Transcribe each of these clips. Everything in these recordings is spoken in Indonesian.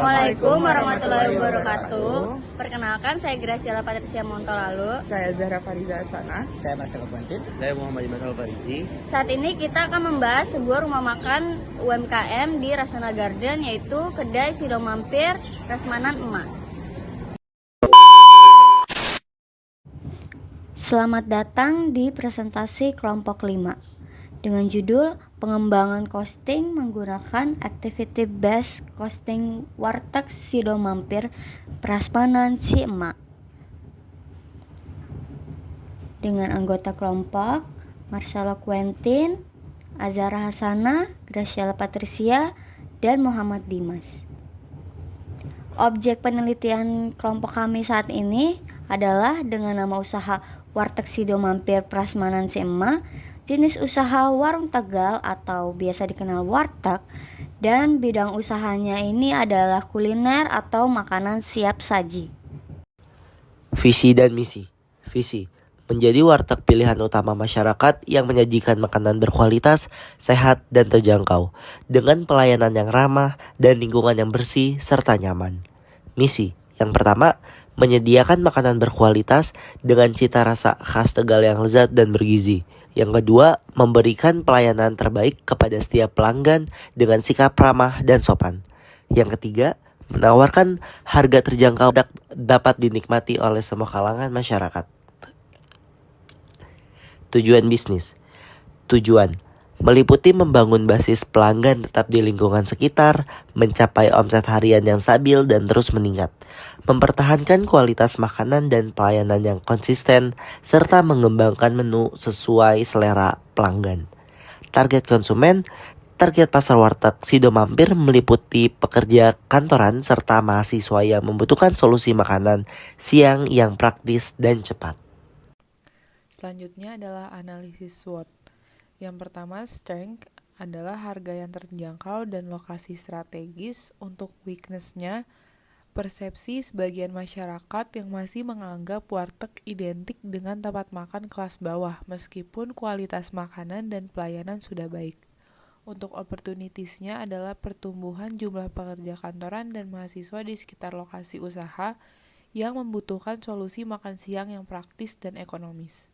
Assalamualaikum warahmatullahi wabarakatuh. Perkenalkan, saya Graciela Patricia Montolalu. Saya Zahra Fariza Asana. Saya Marcelo Quentin. Saya Muhammad Iman Al-Farizi. Saat ini kita akan membahas sebuah rumah makan UMKM di Rasuna Garden, yaitu Kedai Sido Mampir Prasmanan Emak. Selamat datang di presentasi kelompok 5 dengan judul Pengembangan Costing menggunakan Activity Based Costing Warteg Sido Mampir Prasmanan Si Emak. Dengan anggota kelompok Marcelo Quentin, Azhara Hasana, Graciela Patricia, dan Muhammad Dimas. Objek penelitian kelompok kami saat ini adalah dengan nama usaha Warteg Sido Mampir Prasmanan Si Emak, jenis usaha warung Tegal atau biasa dikenal warteg, dan bidang usahanya ini adalah kuliner atau makanan siap saji. Visi dan misi. Visi: menjadi warteg pilihan utama masyarakat yang menyajikan makanan berkualitas, sehat, dan terjangkau, dengan pelayanan yang ramah dan lingkungan yang bersih serta nyaman. Misi: yang pertama, menyediakan makanan berkualitas dengan cita rasa khas Tegal yang lezat dan bergizi. Yang kedua, memberikan pelayanan terbaik kepada setiap pelanggan dengan sikap ramah dan sopan. Yang ketiga, menawarkan harga terjangkau dapat dinikmati oleh semua kalangan masyarakat. Tujuan bisnis. Tujuan meliputi membangun basis pelanggan tetap di lingkungan sekitar, mencapai omset harian yang stabil dan terus meningkat, mempertahankan kualitas makanan dan pelayanan yang konsisten, serta mengembangkan menu sesuai selera pelanggan. Target konsumen. Target pasar warteg Sido Mampir meliputi pekerja kantoran serta mahasiswa yang membutuhkan solusi makanan siang yang praktis dan cepat. Selanjutnya adalah analisis SWOT. Yang pertama, strength adalah harga yang terjangkau dan lokasi strategis. Untuk weakness-nya, persepsi sebagian masyarakat yang masih menganggap warteg identik dengan tempat makan kelas bawah, meskipun kualitas makanan dan pelayanan sudah baik. Untuk opportunities-nya adalah pertumbuhan jumlah pekerja kantoran dan mahasiswa di sekitar lokasi usaha yang membutuhkan solusi makan siang yang praktis dan ekonomis.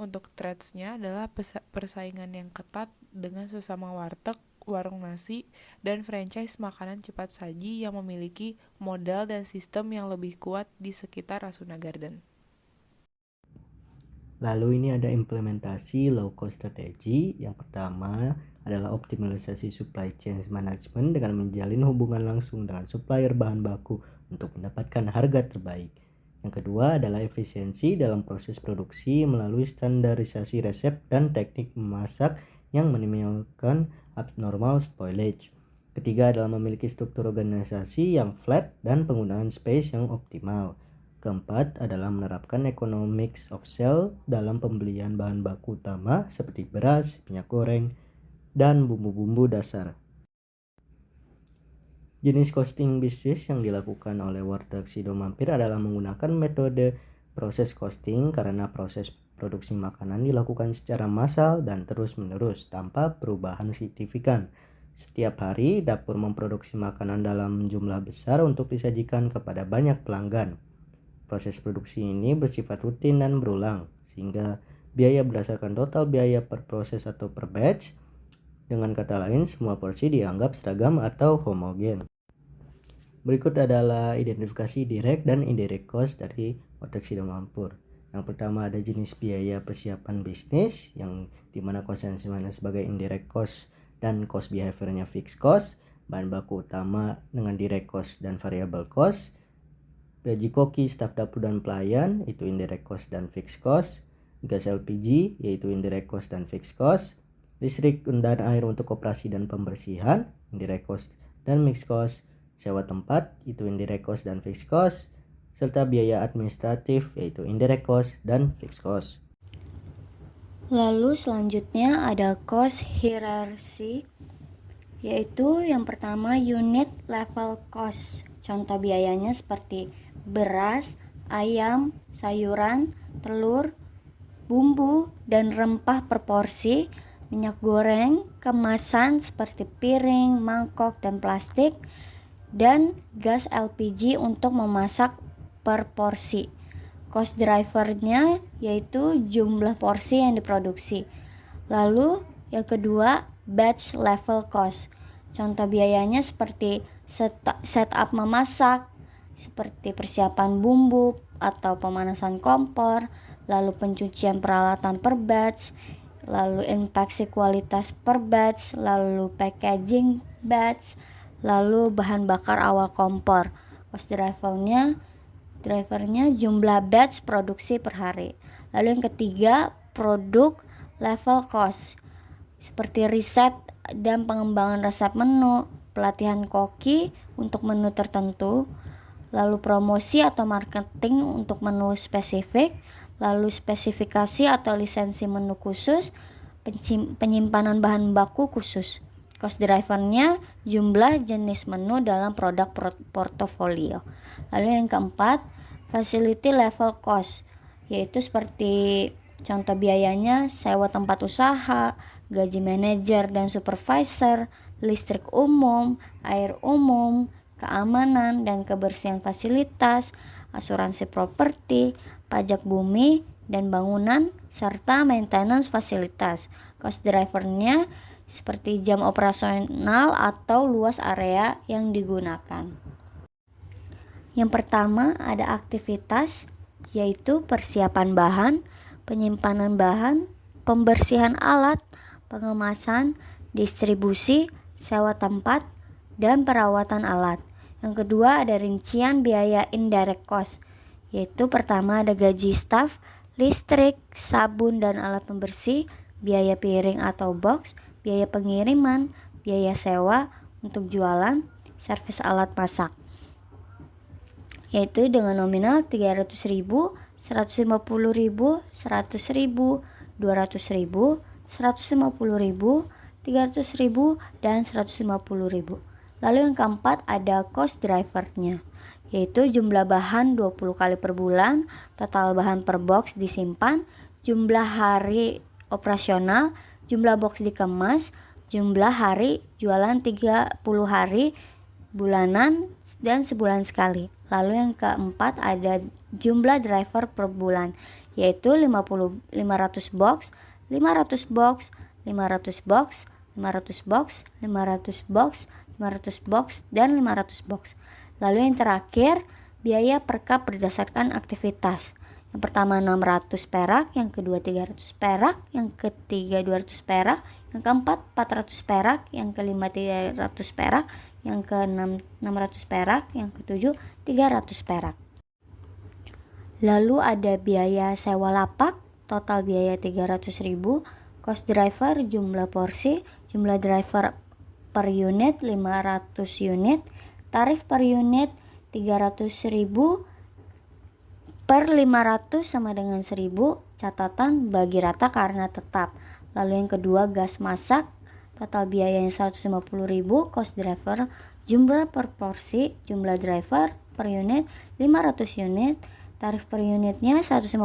Untuk threats-nya adalah persaingan yang ketat dengan sesama warteg, warung nasi, dan franchise makanan cepat saji yang memiliki modal dan sistem yang lebih kuat di sekitar Rasuna Garden. Lalu ini ada implementasi low cost strategy. Yang pertama adalah optimalisasi supply chain management dengan menjalin hubungan langsung dengan supplier bahan baku untuk mendapatkan harga terbaik. Yang kedua adalah efisiensi dalam proses produksi melalui standarisasi resep dan teknik memasak yang meminimalkan abnormal spoilage. Ketiga adalah memiliki struktur organisasi yang flat dan penggunaan space yang optimal. Keempat adalah menerapkan economics of scale dalam pembelian bahan baku utama seperti beras, minyak goreng, dan bumbu-bumbu dasar. Jenis costing bisnis yang dilakukan oleh Warteg Sido Mampir adalah menggunakan metode proses costing karena proses produksi makanan dilakukan secara massal dan terus-menerus tanpa perubahan signifikan. Setiap hari, dapur memproduksi makanan dalam jumlah besar untuk disajikan kepada banyak pelanggan. Proses produksi ini bersifat rutin dan berulang, sehingga biaya berdasarkan total biaya per proses atau per batch. Dengan kata lain, semua porsi dianggap seragam atau homogen. Berikut adalah identifikasi direct dan indirect cost dari Warteg Sido Mampir. Yang pertama ada jenis biaya persiapan bisnis, yang dimana konsensinya sebagai indirect cost dan cost behaviornya fixed cost, bahan baku utama dengan direct cost dan variable cost, gaji koki, staf dapur dan pelayan itu indirect cost dan fixed cost, gas LPG yaitu indirect cost dan fixed cost, listrik dan air untuk operasi dan pembersihan indirect cost dan mixed cost, sewa tempat itu indirect cost dan fixed cost, serta biaya administratif yaitu indirect cost dan fixed cost. Lalu selanjutnya ada cost hierarchy, yaitu yang pertama unit level cost. Contoh biayanya seperti beras, ayam, sayuran, telur, bumbu, dan rempah per porsi, minyak goreng, kemasan seperti piring, mangkok, dan plastik, dan gas LPG untuk memasak per porsi. Cost drivernya yaitu jumlah porsi yang diproduksi. Lalu yang kedua, batch level cost. Contoh biayanya seperti setup memasak, seperti persiapan bumbu atau pemanasan kompor, lalu pencucian peralatan per batch, lalu inspeksi kualitas per batch, lalu packaging batch, lalu bahan bakar awal kompor. Cost drivernya jumlah batch produksi per hari. Lalu yang ketiga, produk level cost, seperti riset dan pengembangan resep menu, pelatihan koki untuk menu tertentu, lalu promosi atau marketing untuk menu spesifik, lalu spesifikasi atau lisensi menu khusus, penyimpanan bahan baku khusus. Cost drivernya jumlah jenis menu dalam produk portofolio. Lalu yang keempat, facility level cost, yaitu seperti contoh biayanya sewa tempat usaha, gaji manajer dan supervisor, listrik umum, air umum, keamanan dan kebersihan fasilitas, asuransi properti, pajak bumi dan bangunan, serta maintenance fasilitas. Cost drivernya seperti jam operasional atau luas area yang digunakan. Yang pertama ada aktivitas, yaitu persiapan bahan, penyimpanan bahan, pembersihan alat, pengemasan, distribusi, sewa tempat, dan perawatan alat. Yang kedua ada rincian biaya indirect cost, yaitu pertama ada gaji staf, listrik, sabun dan alat pembersih, biaya piring atau box, biaya pengiriman, biaya sewa untuk jualan, servis alat masak, yaitu dengan nominal 300.000, 150.000, 100.000, 200.000, 150.000, 300.000, dan 150.000. Lalu yang keempat ada cost drivernya, yaitu jumlah bahan 20 kali per bulan, total bahan per box disimpan, jumlah hari operasional, jumlah box dikemas, jumlah hari jualan 30 hari bulanan dan sebulan sekali. Lalu yang keempat ada jumlah driver per bulan, yaitu 500 box, 500 box, 500 box, 500 box, 500 box, 500 box, dan 500 box. Lalu yang terakhir, biaya per cup berdasarkan aktivitas. Yang pertama 600 perak, yang kedua 300 perak, yang ketiga 200 perak, yang keempat 400 perak, yang kelima 300 perak, yang keenam 600 perak, yang ketujuh 300 perak. Lalu ada biaya sewa lapak, total biaya 300.000, cost driver jumlah porsi, jumlah driver per unit 500 unit, tarif per unit 300.000 per 500 sama dengan 1.000, catatan bagi rata karena tetap. Lalu yang kedua gas masak, total biayanya 150.000, cost driver jumlah per porsi, jumlah driver per unit 500 unit, tarif per unitnya 150.000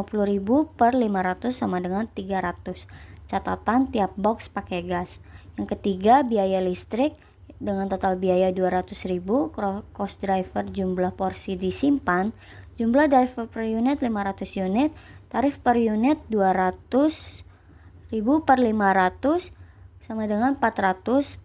per 500 sama dengan 300, catatan tiap box pakai gas. Yang ketiga biaya listrik dengan total biaya 200.000, cost driver jumlah porsi disimpan, jumlah driver per unit 500 unit, tarif per unit 200.000 per 500 sama dengan 400,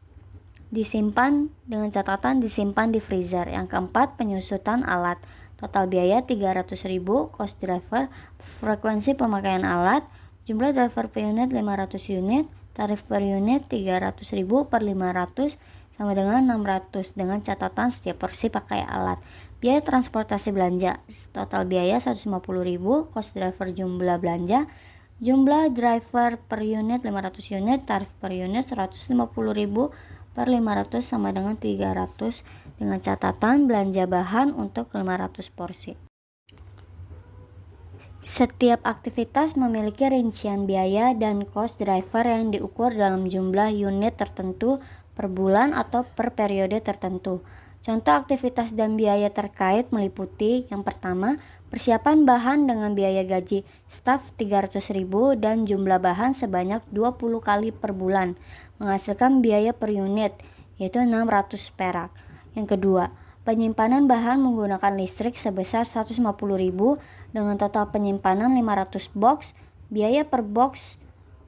disimpan dengan catatan disimpan di freezer. Yang keempat penyusutan alat, total biaya 300.000, cost driver frekuensi pemakaian alat, jumlah driver per unit 500 unit, tarif per unit 300.000 per 500 sama dengan 600 dengan catatan setiap porsi pakai alat. Biaya transportasi belanja, total biaya 150.000, cost driver jumlah belanja, jumlah driver per unit 500 unit, tarif per unit 150.000 per 500 sama dengan 300 dengan catatan belanja bahan untuk 500 porsi. Setiap aktivitas memiliki rincian biaya dan cost driver yang diukur dalam jumlah unit tertentu per bulan atau per periode tertentu. Contoh aktivitas dan biaya terkait meliputi yang pertama, persiapan bahan dengan biaya gaji staf 300.000 dan jumlah bahan sebanyak 20 kali per bulan, menghasilkan biaya per unit yaitu 600 perak. Yang kedua, Penyimpanan bahan menggunakan listrik sebesar 150.000 dengan total penyimpanan 500 box, biaya per box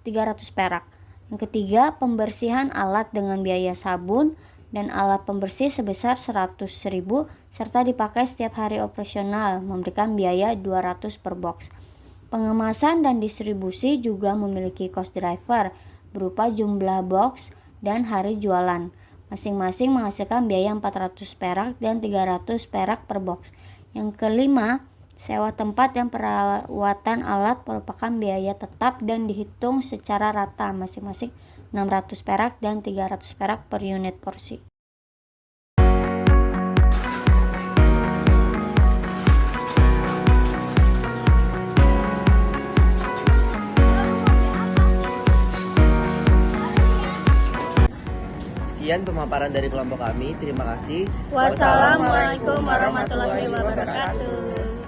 300 perak. Yang ketiga, pembersihan alat dengan biaya sabun dan alat pembersih sebesar 100.000 serta dipakai setiap hari operasional, memberikan biaya 200 per box. Pengemasan dan distribusi juga memiliki cost driver berupa jumlah box dan hari jualan. Masing-masing menghasilkan biaya 400 perak dan 300 perak per box. Yang kelima, sewa tempat dan perawatan alat merupakan biaya tetap dan dihitung secara rata, masing-masing 600 perak dan 300 perak per unit porsi. Sekian pemaparan dari kelompok kami. Terima kasih. Wassalamualaikum warahmatullahi wabarakatuh.